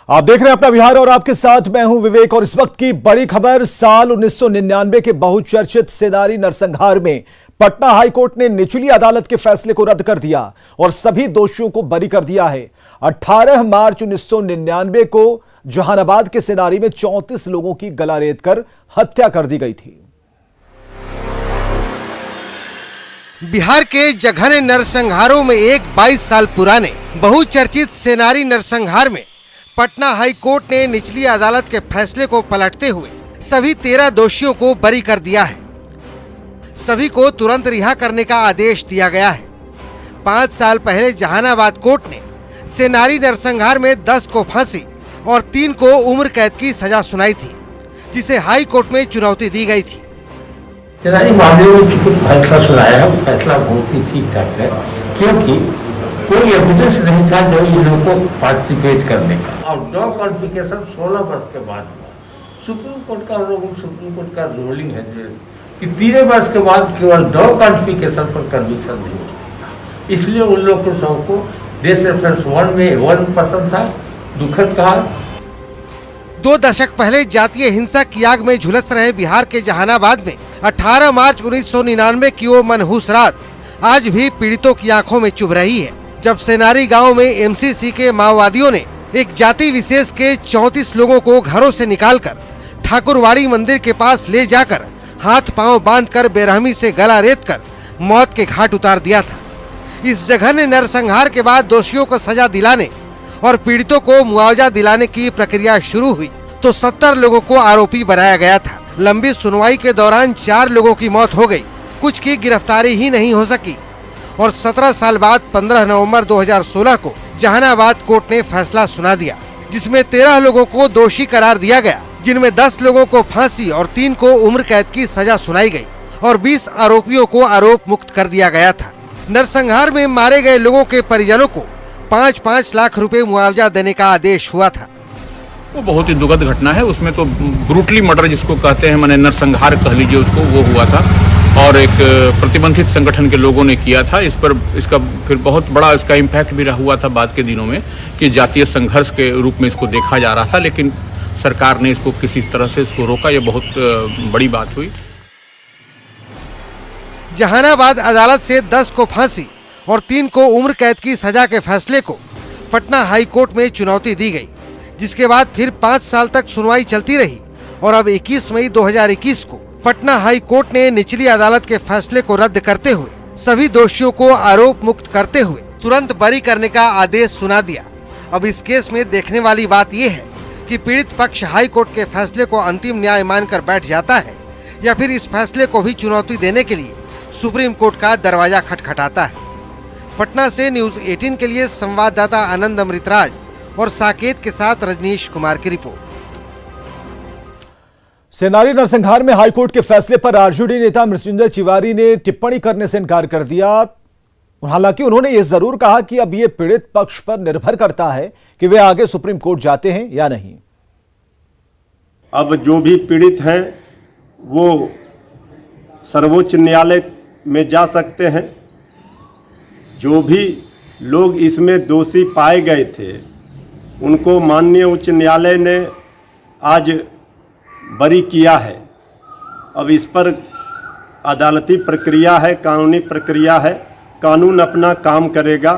आप देख रहे हैं अपना बिहार और आपके साथ मैं हूं विवेक। और इस वक्त की बड़ी खबर, साल 1999 के बहुचर्चित सेनारी नरसंहार में पटना हाईकोर्ट ने निचली अदालत के फैसले को रद्द कर दिया और सभी दोषियों को बरी कर दिया है। 18 मार्च 1999 को जहानाबाद के सेनारी में 34 लोगों की गला रेत कर हत्या कर दी गई थी। बिहार के जघन्य नरसंहारों में एक 22 साल पुराने बहुचर्चित सेनारी नरसंहार में पटना हाई कोर्ट ने निचली अदालत के फैसले को पलटते हुए सभी 13 दोषियों को बरी कर दिया है। सभी को तुरंत रिहा करने का आदेश दिया गया है। 5 साल पहले जहानाबाद कोर्ट ने सेनारी नरसंहार में 10 को फांसी और 3 को उम्र कैद की सजा सुनाई थी, जिसे हाई कोर्ट में चुनौती दी गई थी। सेनारी मामले में जो कुछ फैसला सुनाया है, वो फैसला बहुत ही ठीक ठाक है, क्योंकि कोई एविडेंस नहीं था जो इन लोगों को पार्टिसिपेट करने का। और नो कॉन्फिकेशन 16 वर्ष के बाद सुप्रीम कोर्ट का रूलिंग है कि 13 वर्ष के बाद केवल नो कॉन्फिकेशन पर कन्विक्शन नहीं हो सकता। इसलिए उन लोग के सबको देश रेफरेंस 1 में 1 पसंद था, दुखद कहा। 2 दशक पहले जातीय हिंसा की आग में झुलस रहे बिहार के जहानाबाद में 18 मार्च 1999 की वो मनहूस रात आज भी पीड़ितों की आंखों में चुभ रही है, जब सेनारी गांव में एमसीसी के माओवादियों ने एक जाति विशेष के 34 लोगों को घरों से निकालकर ठाकुरवाड़ी मंदिर के पास ले जाकर हाथ पांव बांधकर बेरहमी से गला रेत कर मौत के घाट उतार दिया था। इस जघन्य नरसंहार के बाद दोषियों को सजा दिलाने और पीड़ितों को मुआवजा दिलाने की प्रक्रिया शुरू हुई तो 70 लोगों को आरोपी बनाया गया था। लंबी सुनवाई के दौरान 4 लोगों की मौत हो गई, कुछ की गिरफ्तारी ही नहीं हो सकी और 17 साल बाद 15 नवंबर 2016 को जहानाबाद कोर्ट ने फैसला सुना दिया, जिसमें 13 लोगों को दोषी करार दिया गया, जिनमें 10 लोगों को फांसी और 3 को उम्र कैद की सजा सुनाई गई और 20 आरोपियों को आरोप मुक्त कर दिया गया था। नरसंहार में मारे गए लोगों के परिजनों को 5-5 लाख रुपए मुआवजा देने का आदेश हुआ था। वो बहुत ही दुखद घटना है। उसमें तो ब्रूटली मर्डर जिसको कहते हैं, माने नरसंहार कह लीजिए उसको, वो हुआ था और एक प्रतिबंधित संगठन के लोगों ने किया था। इस पर इसका फिर बहुत बड़ा इसका इम्पैक्ट भी हुआ था बाद के दिनों में कि जातीय संघर्ष के रूप में इसको देखा जा रहा था, लेकिन सरकार ने इसको किसी तरह से इसको रोका। ये बहुत बड़ी बात हुई। जहानाबाद अदालत से 10 को फांसी और 3 को उम्र कैद की सजा के फैसले को पटना हाई कोर्ट में चुनौती दी गई, जिसके बाद फिर 5 साल तक सुनवाई चलती रही और अब 21 मई 2021 को पटना हाई कोर्ट ने निचली अदालत के फैसले को रद्द करते हुए सभी दोषियों को आरोप मुक्त करते हुए तुरंत बरी करने का आदेश सुना दिया। अब इस केस में देखने वाली बात यह है कि पीड़ित पक्ष हाई कोर्ट के फैसले को अंतिम न्याय मानकर बैठ जाता है या फिर इस फैसले को भी चुनौती देने के लिए सुप्रीम कोर्ट का दरवाजा खटखटाता है। पटना से न्यूज 18 के लिए संवाददाता आनंद अमृतराज और साकेत के साथ रजनीश कुमार की रिपोर्ट। सेनारी नरसंहार में हाईकोर्ट के फैसले पर आरजेडी नेता मृत्युंजय तिवारी ने टिप्पणी करने से इनकार कर दिया। हालांकि उन्होंने यह जरूर कहा कि अब यह पीड़ित पक्ष पर निर्भर करता है कि वे आगे सुप्रीम कोर्ट जाते हैं या नहीं। अब जो भी पीड़ित हैं वो सर्वोच्च न्यायालय में जा सकते हैं। जो भी लोग इसमें दोषी पाए गए थे उनको माननीय उच्च न्यायालय ने आज बरी किया है। अब इस पर अदालती प्रक्रिया है, कानूनी प्रक्रिया है, कानून अपना काम करेगा।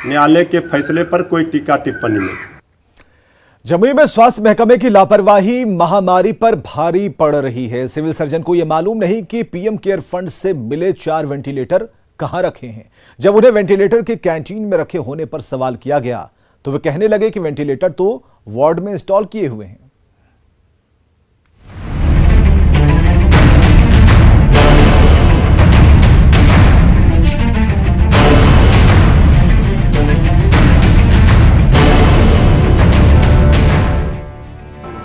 न्यायालय के फैसले पर कोई टीका टिप्पणी नहीं। जमुई में स्वास्थ्य महकमे की लापरवाही महामारी पर भारी पड़ रही है। सिविल सर्जन को यह मालूम नहीं कि पीएम केयर फंड से मिले 4 वेंटिलेटर कहां रखे हैं। जब उन्हें वेंटिलेटर के कैंटीन में रखे होने पर सवाल किया गया तो वे कहने लगे कि वेंटिलेटर तो वार्ड में इंस्टॉल किए हुए हैं।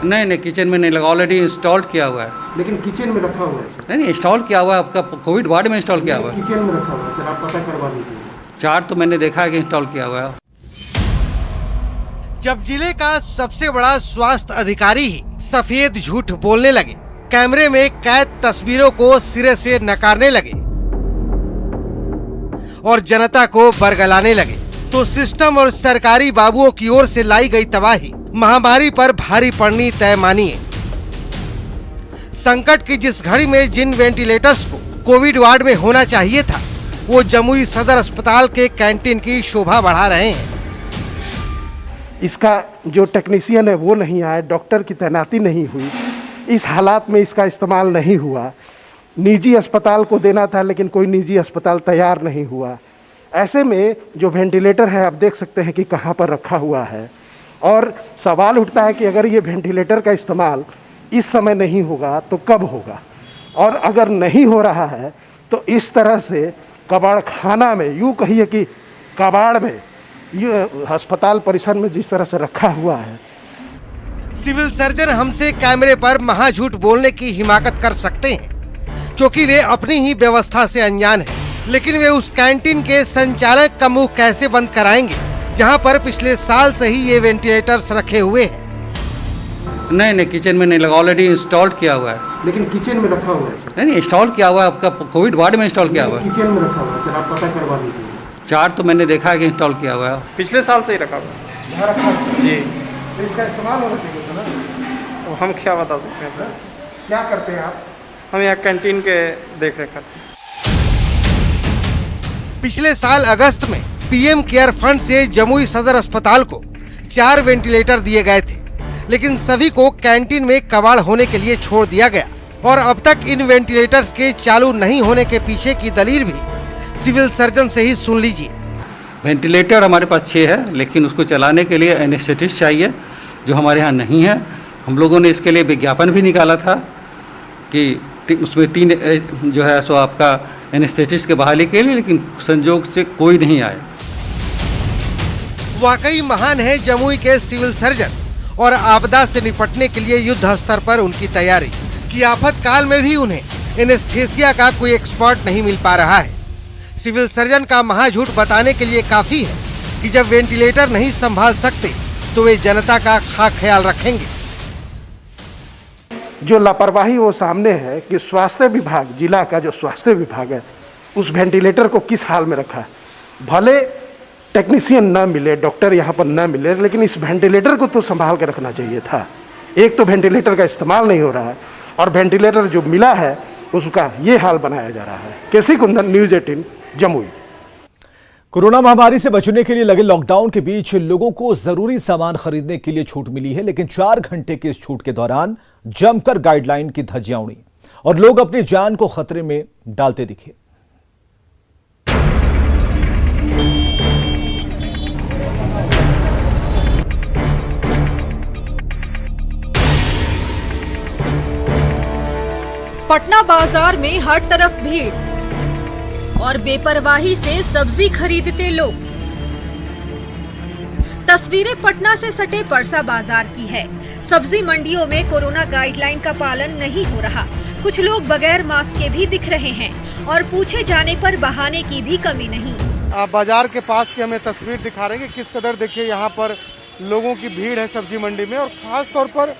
नहीं, किचन में नहीं लगा, ऑलरेडी इंस्टॉल किया हुआ है। लेकिन किचन में रखा हुआ है। नहीं, इंस्टॉल किया हुआ है, आपका कोविड वार्ड में इंस्टॉल किया हुआ है। किचन में रखा हुआ है सर, आप पता करवा लीजिए। 4 तो मैंने देखा है कि इंस्टॉल किया हुआ है। जब जिले का सबसे बड़ा स्वास्थ्य अधिकारी ही सफेद झूठ बोलने लगे, कैमरे में कैद तस्वीरों को सिरे से नकारने लगे और जनता को बरगलाने लगे, तो सिस्टम और सरकारी बाबुओं की ओर से लाई गई तबाही महामारी पर भारी पड़नी तय मानिए। संकट की जिस घड़ी में जिन वेंटिलेटर्स को कोविड वार्ड में होना चाहिए था, वो जमुई सदर अस्पताल के कैंटीन की शोभा बढ़ा रहे हैं। इसका जो टेक्नीशियन है वो नहीं आए, डॉक्टर की तैनाती नहीं हुई, इस हालात में इसका इस्तेमाल नहीं हुआ। निजी अस्पताल को देना था लेकिन कोई निजी अस्पताल तैयार नहीं हुआ। ऐसे में जो वेंटिलेटर है आप देख सकते हैं कि कहाँ पर रखा हुआ है, और सवाल उठता है कि अगर ये वेंटिलेटर का इस्तेमाल इस समय नहीं होगा तो कब होगा, और अगर नहीं हो रहा है तो इस तरह से कबाड़ खाना में, यूँ कहिए कि कबाड़ में, ये अस्पताल परिसर में जिस तरह से रखा हुआ है। सिविल सर्जन हमसे कैमरे पर महाझूठ बोलने की हिमाकत कर सकते हैं क्योंकि वे अपनी ही व्यवस्था से अनजान हैं, लेकिन वे उस कैंटीन के संचालक का मुंह कैसे बंद कराएंगे जहां पर पिछले साल से ही ये वेंटिलेटर्स रखे हुए हैं। नहीं किचन में नहीं लगा, ऑलरेडी इंस्टॉल किया हुआ है। लेकिन किचन में रखा हुआ है। नहीं इंस्टॉल किया हुआ है, आपका कोविड वार्ड में इंस्टॉल किया हुआ है। किचन में रखा हुआ है, चलो आप पता करवा दीजिए। 4 तो मैंने देखा है कि इंस्टॉल किया हुआ है। पिछले साल से ही रखा हुआ यहाँ रखा हुआ है। जी। तो इसका इस्तेमाल होना चाहिए था ना। तो हम क्या बता सकते हैं सर? क्या करते हैं आप? हम यहाँ कैंटीन के देख रेख करते हैं। पिछले साल अगस्त में पीएम केयर फंड से जमुई सदर अस्पताल को 4 वेंटिलेटर दिए गए थे, लेकिन सभी को कैंटीन में कबाड़ होने के लिए छोड़ दिया गया, और अब तक इन वेंटिलेटर्स के चालू नहीं होने के पीछे की दलील भी सिविल सर्जन से ही सुन लीजिए। वेंटिलेटर हमारे पास 6 है, लेकिन उसको चलाने के लिए एनेस्थेटिस्ट चाहिए, जो हमारे यहाँ नहीं है। हम लोगों ने इसके लिए विज्ञापन भी निकाला था कि उसमें 3 जो है सो आपका एनेस्थेटिस्ट के बहाली के लिए, लेकिन संजोग से कोई नहीं आया। वाकई महान है जमुई के सिविल सर्जन, और आपदा से निपटने के लिए युद्ध स्तर पर उनकी तैयारी कि आफत काल में भी उन्हें एनेस्थेसिया का कोई एक्सपर्ट नहीं मिल पा रहा है। सिविल सर्जन का महाझूठ बताने के लिए काफी है कि जब वेंटिलेटर नहीं संभाल सकते तो वे जनता का खास ख्याल रखेंगे। जो लापरवाही वो सामने है कि स्वास्थ्य विभाग, जिला का जो स्वास्थ्य विभाग है, उस वेंटिलेटर को किस हाल में रखा है। भले टेक्नीशियन ना मिले, डॉक्टर यहाँ पर ना मिले, लेकिन इस वेंटिलेटर को तो संभाल के रखना चाहिए था। एक तो वेंटिलेटर का इस्तेमाल नहीं हो रहा है, और वेंटिलेटर जो मिला है उसका ये हाल बनाया जा रहा है। केसी कुंदन, न्यूज़ 18 जमुई। कोरोना महामारी से बचने के लिए लगे लॉकडाउन के बीच लोगों को जरूरी सामान खरीदने के लिए छूट मिली है, लेकिन 4 घंटे के इस छूट के दौरान जमकर गाइडलाइन की धज्जियां उड़ी और लोग अपनी जान को खतरे में डालते दिखे। पटना बाजार में हर तरफ भीड़ और बेपरवाही से सब्जी खरीदते लोग। तस्वीरें पटना से सटे परसा बाजार की है। सब्जी मंडियों में कोरोना गाइडलाइन का पालन नहीं हो रहा। कुछ लोग बगैर मास्क के भी दिख रहे हैं और पूछे जाने पर बहाने की भी कमी नहीं। आप बाजार के पास की हमें तस्वीर दिखा रहे हैं कि किस कदर देखिए यहाँ पर लोगों की भीड़ है सब्जी मंडी में, और खास तौर पर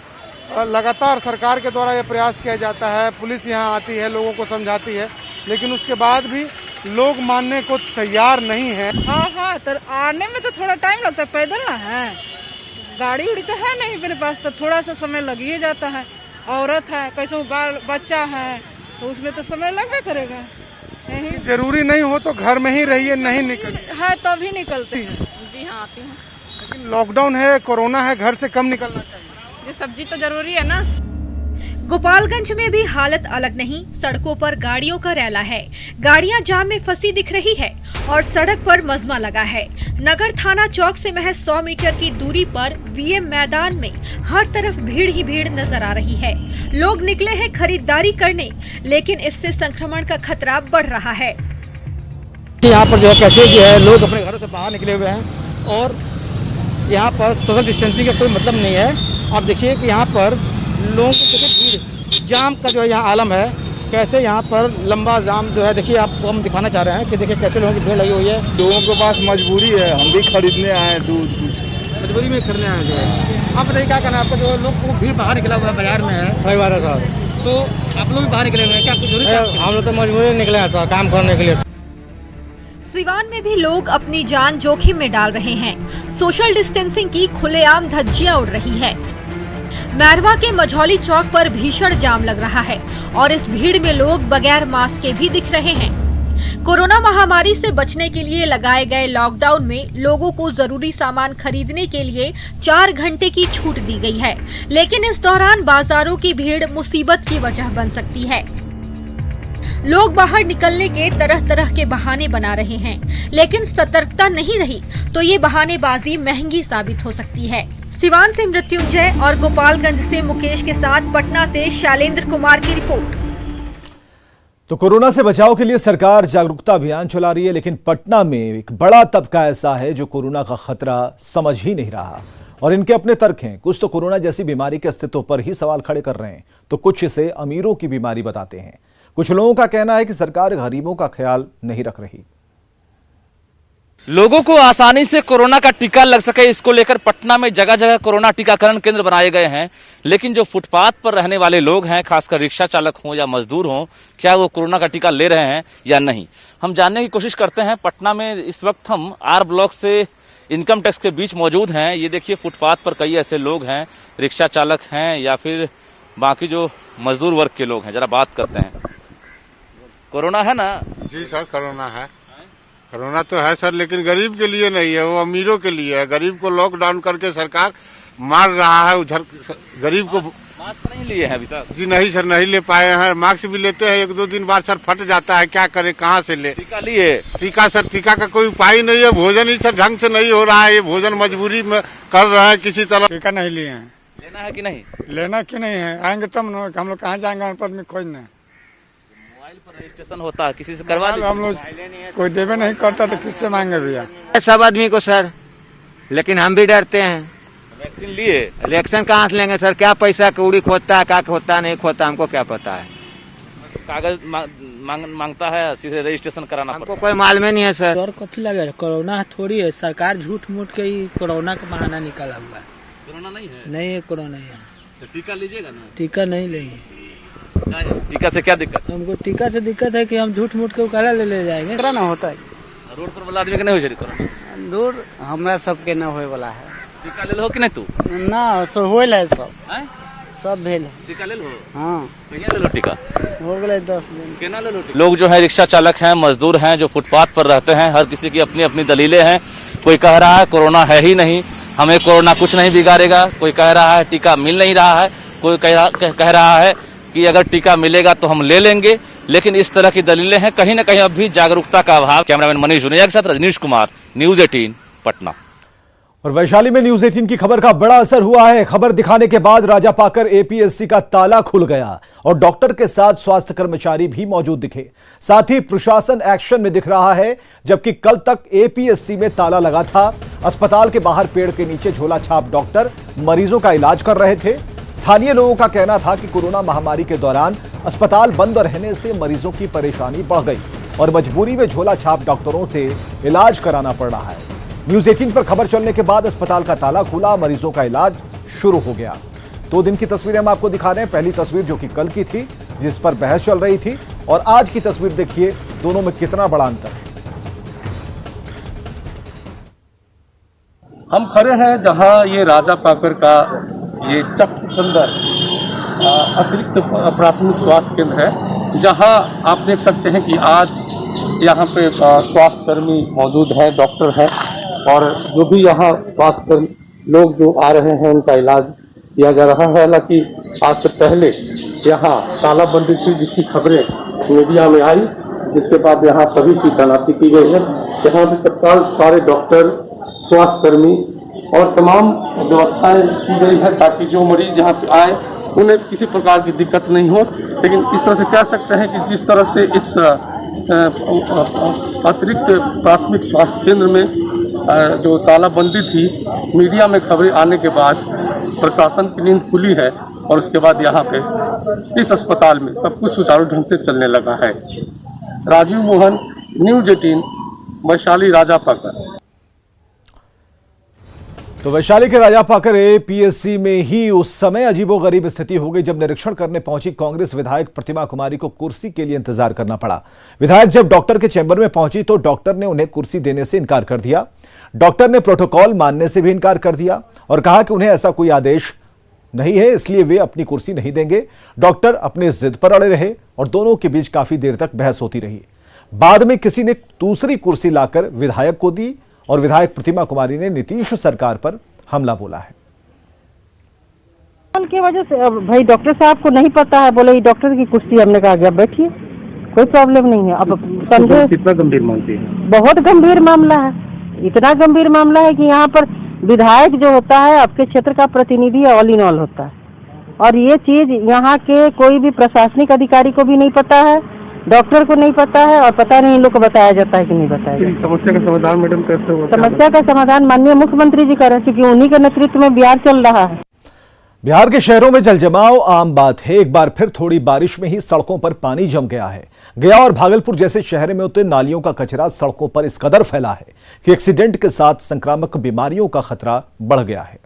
लगातार सरकार के द्वारा यह प्रयास किया जाता है, पुलिस यहाँ आती है, लोगों को समझाती है, लेकिन उसके बाद भी लोग मानने को तैयार नहीं है। हाँ, तो आने में तो थोड़ा टाइम लगता है, पैदल ना है, गाड़ी उड़ी तो है नहीं मेरे पास, तो थोड़ा सा समय लग ही जाता है। औरत है, कैसे बाल बच्चा है, तो उसमें तो समय लगना करेगा। नहीं जरूरी नहीं हो तो घर में ही रहिए, नहीं निकल है तभी निकलती है। जी हाँ, आती हूँ। लेकिन लॉकडाउन है, कोरोना है, घर से कम निकलना चाहिए। ये सब्जी तो जरूरी है ना। गोपालगंज में भी हालत अलग नहीं। सड़कों पर गाड़ियों का रैला है, गाड़ियां जाम में फंसी दिख रही है और सड़क पर मजमा लगा है। नगर थाना चौक से महज 100 मीटर की दूरी पर वीएम मैदान में हर तरफ भीड़ ही भीड़ नजर आ रही है। लोग निकले हैं खरीदारी करने, लेकिन इससे संक्रमण का खतरा बढ़ रहा है। यहाँ पर जो है कैसे जो है लोग अपने घरों से बाहर निकले हुए हैं और यहाँ पर सोशल डिस्टेंसिंग का कोई मतलब नहीं है। आप देखिए कि यहाँ पर लोगों की भीड़, जाम का जो है यहाँ आलम है। कैसे यहाँ पर लंबा जाम जो है, देखिए आपको हम दिखाना चाह रहे हैं कि देखिए कैसे लोगों की भीड़ लगी हुई है। लोगों के पास मजबूरी है, हम भी खरीदने आए हैं, दूध मजबूरी में खरीदने आए जो है। आप बताइए क्या करना है आपको, जो लोग को भीड़ बाहर निकला हुआ है बाजार में है। सही बात है सर। तो आप लोग भी बाहर निकले हुए हैं क्या? आपको जरूरी? हम लोग तो मजबूरी निकले हैं सर, काम करने के लिए। सिवान में भी लोग अपनी जान जोखिम में डाल रहे हैं। सोशल डिस्टेंसिंग की खुलेआम धज्जियां उड़ रही है। मैरवा के मझौली चौक पर भीषण जाम लग रहा है और इस भीड़ में लोग बगैर मास्क के भी दिख रहे हैं। कोरोना महामारी से बचने के लिए लगाए गए लॉकडाउन में लोगों को जरूरी सामान खरीदने के लिए 4 घंटे की छूट दी गई है, लेकिन इस दौरान बाजारों की भीड़ मुसीबत की वजह बन सकती है। लोग बाहर निकलने के तरह तरह के बहाने बना रहे हैं, लेकिन सतर्कता नहीं रही तो ये बहानेबाजी महंगी साबित हो सकती है। सिवान से मृत्युंजय और गोपालगंज से मुकेश के साथ पटना से शैलेंद्र कुमार की रिपोर्ट। तो कोरोना से बचाव के लिए सरकार जागरूकता अभियान चला रही है, लेकिन पटना में एक बड़ा तबका ऐसा है जो कोरोना का खतरा समझ ही नहीं रहा और इनके अपने तर्क हैं। कुछ तो कोरोना जैसी बीमारी के अस्तित्व पर ही सवाल खड़े कर रहे हैं, तो कुछ इसे अमीरों की बीमारी बताते हैं। कुछ लोगों का कहना है कि सरकार गरीबों का ख्याल नहीं रख रही। लोगों को आसानी से कोरोना का टीका लग सके, इसको लेकर पटना में जगह जगह कोरोना टीकाकरण केंद्र बनाए गए हैं। लेकिन जो फुटपाथ पर रहने वाले लोग हैं, खासकर रिक्शा चालक हों या मजदूर हों, क्या वो कोरोना का टीका ले रहे हैं या नहीं, हम जानने की कोशिश करते हैं। पटना में इस वक्त हम आर ब्लॉक से इनकम टैक्स के बीच मौजूद हैं। ये देखिए, फुटपाथ पर कई ऐसे लोग हैं, रिक्शा चालक हैं या फिर बाकी जो मजदूर वर्ग के लोग हैं। जरा बात करते हैं। कोरोना है ना? जी सर, कोरोना है। कोरोना तो है सर, लेकिन गरीब के लिए नहीं है, वो अमीरों के लिए है। गरीब को लॉकडाउन करके सरकार मार रहा है। उधर गरीब को मास्क नहीं लिए हैं अभी तक? जी नहीं सर, नहीं ले पाए हैं। मास्क भी लेते हैं, 1-2 दिन बाद सर फट जाता है, क्या करे, कहाँ से ले। टीका लिए? टीका सर, टीका का कोई उपाय नहीं है। भोजन ही सर ढंग से नहीं हो रहा है, ये भोजन मजबूरी में कर रहे हैं किसी तरह। टीका नहीं लिए हैं। लेना है कि नहीं? लेना क्यों नहीं है, आएंगे तब न, हम लोग कहाँ जाएंगे अनपढ़ में खोजने। मोबाइल पर रजिस्ट्रेशन होता है, किसी से करवा लीजिए। हम लोग कोई देवे नहीं करता तो किससे मांगे भैया? सब आदमी को सर, लेकिन हम भी डरते हैं। वैक्सीन लिए? इलेक्शन कहाँ से लेंगे सर? क्या पैसा कौड़ी खोता है, क्या खोता नहीं खोता, हमको क्या पता है। कागज मांगता है, सीधे रजिस्ट्रेशन कराना पड़ता है। हमको कोई मालूम नहीं है सर। और कथी लगे, कोरोना थोड़ी है, सरकार झूठ मूठ के ही कोरोना का बहाना निकाला हुआ है। कोरोना नहीं है? नहीं है, कोरोना नहीं है। तो टीका लीजिएगा ना? टीका नहीं लेंगे। टीका से क्या दिक्कत? हमको टीका से दिक्कत है कि हम झूठ मूठ के काला ले जाएंगे। कोरोना होता है रोड पर वाला आदमी के नहीं हो जाए कोरोना? दूर हमरा सबके न होए वाला है। टीका ले लो कि नहीं? तू ना सो होल है, सब भेल है। टीका ले लो? हाँ, कहिया ले लो टीका? हो गए 10 दिन। केना ले लो टीका? लोग जो है रिक्शा चालक हैं, मजदूर हैं, जो फुटपाथ पर रहते हैं, हर किसी की अपनी अपनी दलीलें हैं। कोई कह रहा है कोरोना है ही नहीं, हमें कोरोना कुछ नहीं बिगाड़ेगा। कोई कह रहा है टीका मिल नहीं रहा है। कोई कह रहा है कि अगर टीका मिलेगा तो हम ले लेंगे। लेकिन इस तरह की दलीलें हैं, कहीं न कहीं अब भी जागरूकता का अभाव। कैमरामैन मनीष जुनेजा के साथ रजनीश कुमार, न्यूज 18 पटना। और वैशाली में न्यूज 18 की खबर का बड़ा असर हुआ है। खबर दिखाने के बाद राजा पाकर एपीएससी का ताला खुल गया और डॉक्टर के साथ स्वास्थ्य कर्मचारी भी मौजूद दिखे। साथ ही प्रशासन एक्शन में दिख रहा है, जबकि कल तक एपीएससी में ताला लगा था। अस्पताल के बाहर पेड़ के नीचे झोला छाप डॉक्टर मरीजों का इलाज कर रहे थे। स्थानीय लोगों का कहना था कि कोरोना महामारी के दौरान अस्पताल बंद रहने से मरीजों की परेशानी बढ़ गई और मजबूरी में झोला छाप डॉक्टरों से इलाज कराना पड़ रहा है। न्यूज 18 पर खबर चलने के बाद अस्पताल का ताला खुला, मरीजों का इलाज शुरू हो गया। 2 दिन की तस्वीरें हम आपको दिखा रहे हैं। पहली तस्वीर जो कि कल की थी, जिस पर बहस चल रही थी, और आज की तस्वीर देखिए, दोनों में कितना बड़ा अंतर है। हम खड़े हैं जहां ये राजा पाकर का ये चक सिकंदर अतिरिक्त प्राथमिक स्वास्थ्य केंद्र है, जहां आप देख सकते हैं कि आज यहाँ पे स्वास्थ्य कर्मी मौजूद है, डॉक्टर है, और जो भी यहाँ स्वास्थ्य कर्मी लोग जो आ रहे हैं उनका इलाज किया जा रहा है। हालांकि आज से पहले यहाँ तालाबंदी थी, जिसकी खबरें मीडिया में आई, जिसके बाद यहाँ सभी की तैनाती की गई है। यहाँ भी तत्काल सारे डॉक्टर, स्वास्थ्य कर्मी और तमाम व्यवस्थाएं की गई है ताकि जो मरीज यहाँ पे आए उन्हें किसी प्रकार की दिक्कत नहीं हो। लेकिन इस तरह से कह सकते हैं कि जिस तरह से इस अतिरिक्त प्राथमिक स्वास्थ्य केंद्र में जो तालाबंदी थी, मीडिया में खबरें आने के बाद प्रशासन की नींद खुली है और उसके बाद यहाँ पे इस अस्पताल में सब कुछ सुचारू ढंग से चलने लगा है। राजीव मोहन, न्यूज 18, वैशाली राजा पाकर। तो वैशाली के राजापाकर एपीएससी में ही उस समय अजीबोगरीब स्थिति हो गई जब निरीक्षण करने पहुंची कांग्रेस विधायक प्रतिमा कुमारी को कुर्सी के लिए इंतजार करना पड़ा। विधायक जब डॉक्टर के चैम्बर में पहुंची तो डॉक्टर ने उन्हें कुर्सी देने से इनकार कर दिया। डॉक्टर ने प्रोटोकॉल मानने से भी इनकार कर दिया और कहा कि उन्हें ऐसा कोई आदेश नहीं है, इसलिए वे अपनी कुर्सी नहीं देंगे। डॉक्टर अपनी जिद पर अड़े रहे और दोनों के बीच काफी देर तक बहस होती रही। बाद में किसी ने दूसरी कुर्सी लाकर विधायक को दी और विधायक प्रतिमा कुमारी ने नीतीश सरकार पर हमला बोला है। की वजह से भाई डॉक्टर साहब को नहीं पता है, बोले डॉक्टर की कुर्सी, हमने कहा गया बैठिए, कोई प्रॉब्लम नहीं है। अब समझे कितना गंभीर मानती है? बहुत गंभीर मामला है, इतना गंभीर मामला है कि यहाँ पर विधायक जो होता है आपके क्षेत्र का प्रतिनिधि ऑल इन ऑल होता है और ये चीज यहाँ के कोई भी प्रशासनिक अधिकारी को भी नहीं पता है, डॉक्टर को नहीं पता है और पता नहीं इन लोग को बताया जाता है कि नहीं बताया जाता। समस्या का समाधान मैडम कैसे होगा? समस्या का समाधान माननीय मुख्यमंत्री जी कर रहे हैं क्योंकि उन्हीं के नेतृत्व में बिहार चल रहा है। बिहार के शहरों में जलजमाव आम बात है। एक बार फिर थोड़ी बारिश में ही सड़कों पर पानी जम गया है। गया और भागलपुर जैसे शहर में उतरे नालियों का कचरा सड़कों पर इस कदर फैला है कि एक्सीडेंट के साथ संक्रामक बीमारियों का खतरा बढ़ गया है।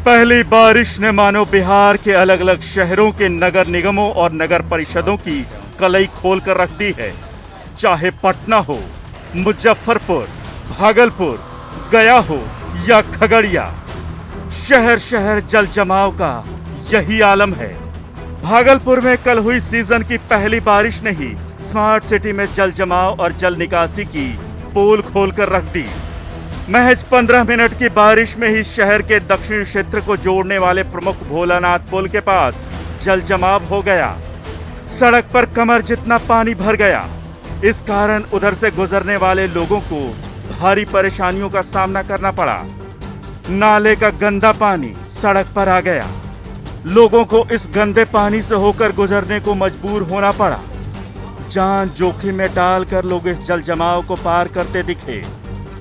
पहली बारिश ने मानो बिहार के अलग अलग शहरों के नगर निगमों और नगर परिषदों की कलई खोल कर रख दी है। चाहे पटना हो, मुजफ्फरपुर, भागलपुर, गया हो या खगड़िया, शहर शहर जल जमाव का यही आलम है। भागलपुर में कल हुई सीजन की पहली बारिश ने ही स्मार्ट सिटी में जल जमाव और जल निकासी की पोल खोल कर रख दी। महज 15 मिनट की बारिश में ही शहर के दक्षिण क्षेत्र को जोड़ने वाले प्रमुख भोलानाथ पुल के पास जल जमाव हो गया। सड़क पर कमर जितना पानी भर गया। इस कारण उधर से गुजरने वाले लोगों को भारी परेशानियों का सामना करना पड़ा। नाले का गंदा पानी सड़क पर आ गया। लोगों को इस गंदे पानी से होकर गुजरने को मजबूर होना पड़ा। जान जोखिम में डालकर लोग इस जल जमाव को पार करते दिखे।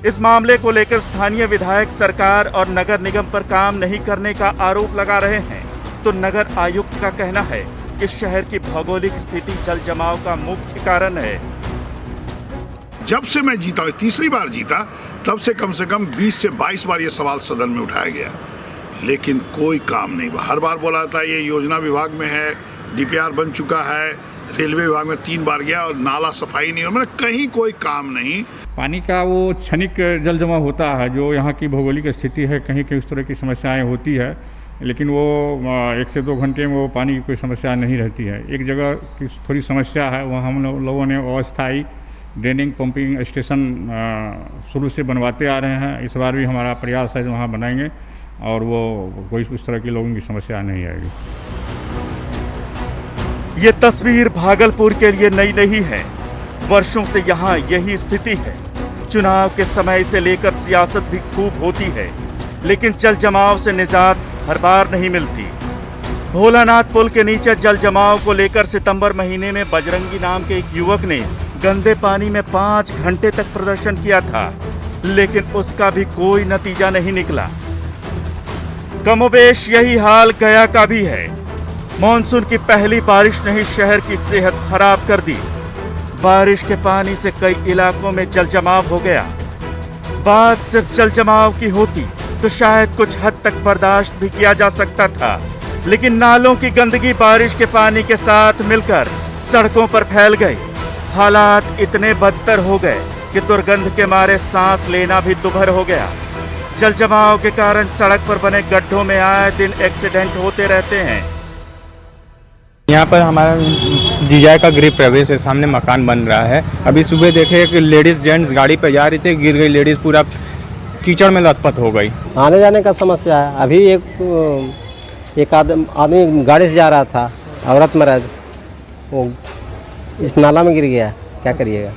इस मामले को लेकर स्थानीय विधायक सरकार और नगर निगम पर काम नहीं करने का आरोप लगा रहे हैं, तो नगर आयुक्त का कहना है कि शहर की भौगोलिक स्थिति जल जमाव का मुख्य कारण है। जब से मैं जीता, तीसरी बार जीता, तब से कम 20 से 22 बार ये सवाल सदन में उठाया गया, लेकिन कोई काम नहीं हुआ। हर बार बोला था ये योजना विभाग में है, डीपीआर बन चुका है, रेलवे विभाग में 3 बार गया और नाला सफाई नहीं, और मैंने कहीं कोई काम नहीं। पानी का वो क्षणिक जल जमा होता है, जो यहाँ की भौगोलिक स्थिति है, कहीं कहीं उस तरह की समस्याएं होती है, लेकिन वो 1 से 2 घंटे में वो पानी की कोई समस्या नहीं रहती है। एक जगह की थोड़ी समस्या है, वहाँ हम लोगों ने अस्थायी ड्रेनिंग पंपिंग स्टेशन शुरू से बनवाते आ रहे हैं। इस बार भी हमारा प्रयास है वहाँ बनाएंगे और वो कोई उस तरह की लोगों की समस्या नहीं आएगी। ये तस्वीर भागलपुर के लिए नई नहीं है। वर्षों से यहाँ यही स्थिति है। चुनाव के समय से लेकर सियासत भी खूब होती है, लेकिन जल जमाव से निजात हर बार नहीं मिलती। भोलानाथ पुल के नीचे जल जमाव को लेकर सितंबर महीने में बजरंगी नाम के एक युवक ने गंदे पानी में 5 घंटे तक प्रदर्शन किया था, लेकिन उसका भी कोई नतीजा नहीं निकला। कमोबेश यही हाल गया का भी है। मॉनसून की पहली बारिश ने ही शहर की सेहत खराब कर दी। बारिश के पानी से कई इलाकों में जल जमाव हो गया। बात सिर्फ जल जमाव की होती तो शायद कुछ हद तक बर्दाश्त भी किया जा सकता था, लेकिन नालों की गंदगी बारिश के पानी के साथ मिलकर सड़कों पर फैल गई। हालात इतने बदतर हो गए कि दुर्गंध के मारे सांस लेना भी दुभर हो गया। जल जमाव के कारण सड़क पर बने गड्ढों में आए दिन एक्सीडेंट होते रहते हैं। यहाँ पर हमारा जीजा का गृह प्रवेश है, सामने मकान बन रहा है। अभी सुबह देखे कि लेडीज जेंट्स गाड़ी पे जा रही थी, गिर गई लेडीज, पूरा कीचड़ में लथपथ हो गई। आने जाने का समस्या है। अभी एक आदमी गाड़ी से जा रहा था, औरत मर्द, वो इस नाला में गिर गया। क्या करिएगा।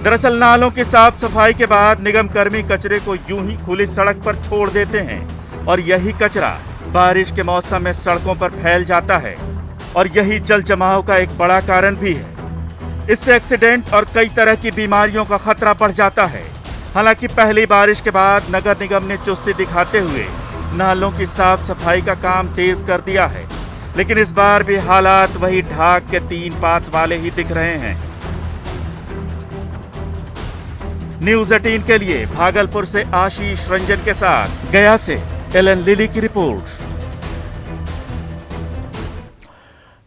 दरअसल नालों की साफ सफाई के बाद निगम कर्मी कचरे को यूं ही खुली सड़क पर छोड़ देते हैं और यही कचरा बारिश के मौसम में सड़कों पर फैल जाता है और यही जल जमाव का एक बड़ा कारण भी है। इससे एक्सीडेंट और कई तरह की बीमारियों का खतरा बढ़ जाता है। हालांकि पहली बारिश के बाद नगर निगम ने चुस्ती दिखाते हुए नालों की साफ सफाई का काम तेज कर दिया है, लेकिन इस बार भी हालात वही ढाक के 3 पात वाले ही दिख रहे हैं। न्यूज़ 18 के लिए भागलपुर से आशीष रंजन के साथ गया से एलन लिली की रिपोर्ट।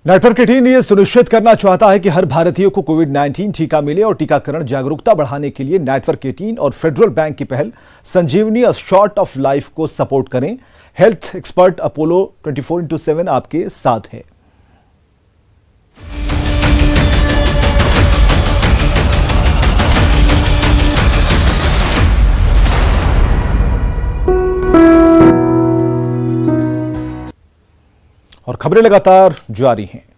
नेटवर्क 18 ये सुनिश्चित करना चाहता है कि हर भारतीय को कोविड-19 टीका मिले और टीकाकरण जागरूकता बढ़ाने के लिए नेटवर्क 18 और फेडरल बैंक की पहल संजीवनी अ शॉट ऑफ लाइफ को सपोर्ट करें। हेल्थ एक्सपर्ट अपोलो 24/7 आपके साथ है। और खबरें लगातार जारी हैं।